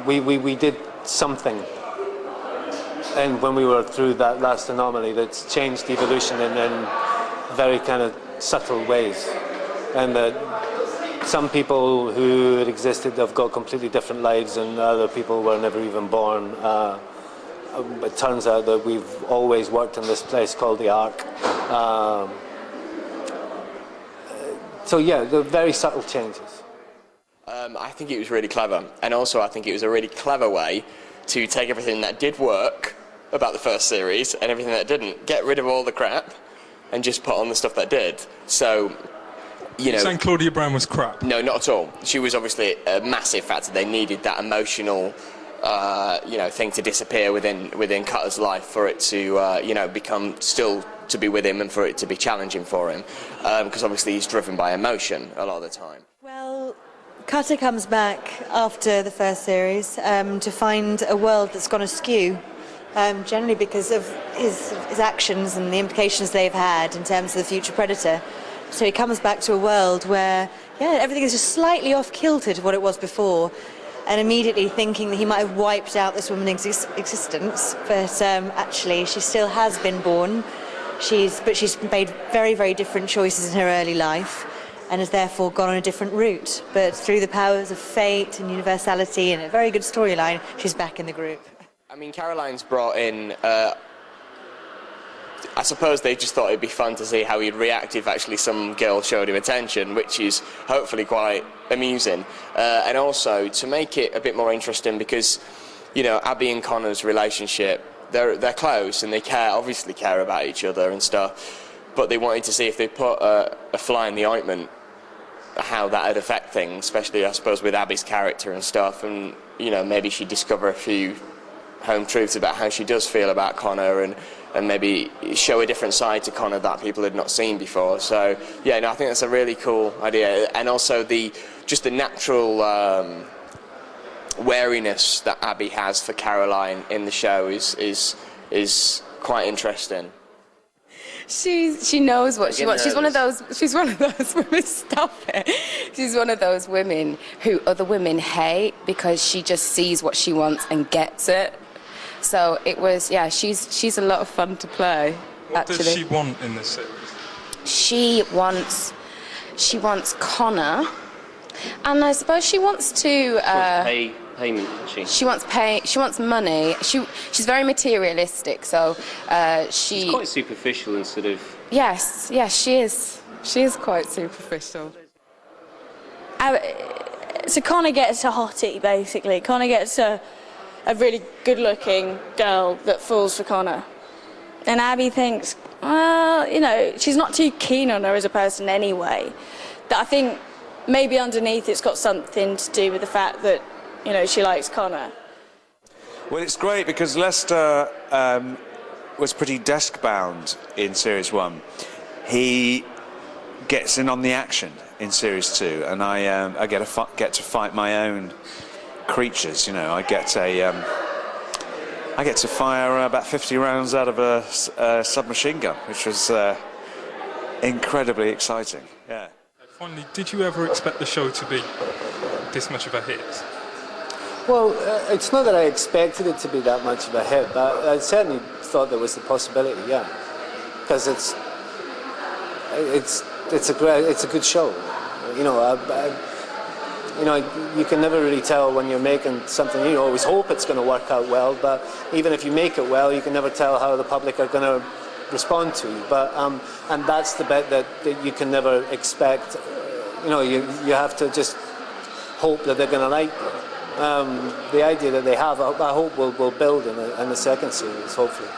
we did something, and when we were through that last anomaly, that's changed evolution in very kind of subtle ways, and that some people who had existed have got completely different lives, and other people were never even born. It turns out that we've always worked in this place called the Ark. So yeah, they're very subtle changes. I think it was really clever, and also I think it was a really clever way to take everything that did work about the first series and everything that didn't, get rid of all the crap, and just put on the stuff that did. So, you know... You're saying Claudia Brown was crap? No, not at all. She was obviously a massive factor. They needed that emotional, you know, thing to disappear within Cutter's life for it to, you know, become still to be with him and for it to be challenging for him, because obviously he's driven by emotion a lot of the time. Well, Cutter comes back after the first series to find a world that's gone askew, generally because of his actions and the implications they've had in terms of the future predator. So he comes back to a world where, yeah, everything is just slightly off-kilter to what it was before, and immediately thinking that he might have wiped out this woman's existence, but actually she still has been born. She's made very, very different choices in her early life, and has therefore gone on a different route. But through the powers of fate and universality and a very good storyline, she's back in the group. I mean, Caroline's brought in, I suppose they just thought it'd be fun to see how he'd react if actually some girl showed him attention, which is hopefully quite amusing. And also to make it a bit more interesting because, you know, Abby and Connor's relationship, they're close and they obviously care about each other and stuff, but they wanted to see if they put a fly in the ointment, how that would affect things, especially I suppose with Abby's character and stuff, and you know, maybe she'd discover a few home truths about how she does feel about Connor, and maybe show a different side to Connor that people had not seen before. So yeah, no, I think that's a really cool idea, and also just the natural wariness that Abby has for Caroline in the show is quite interesting. She knows what she wants. She's one of those women. Stop it. She's one of those women who other women hate because she just sees what she wants and gets it. So it was, yeah. She's a lot of fun to play. What actually. does she want in this series? She wants Connor, and I suppose she wants to. Payment, she wants money. She's very materialistic, so she's quite superficial and sort of... Yes, she is. She is quite superficial. So Connor gets a hottie, basically. Connor gets a really good-looking girl that falls for Connor. And Abby thinks, well, you know, she's not too keen on her as a person anyway. That I think maybe underneath it's got something to do with the fact that, you know, she likes Connor. Well, it's great because Lester was pretty desk-bound in Series 1. He gets in on the action in Series 2, and I get to fight my own creatures. You know, I get to fire about 50 rounds out of a submachine gun, which was incredibly exciting. Yeah. Finally, did you ever expect the show to be this much of a hit? Well, it's not that I expected it to be that much of a hit, but I certainly thought there was the possibility, yeah, because it's a good show, you know. You can never really tell when you're making something. You always hope it's going to work out well, but even if you make it well, you can never tell how the public are going to respond to you. But and that's the bit that you can never expect. You know, you have to just hope that they're going to like you. The idea that they have, I hope will build in the second series, hopefully.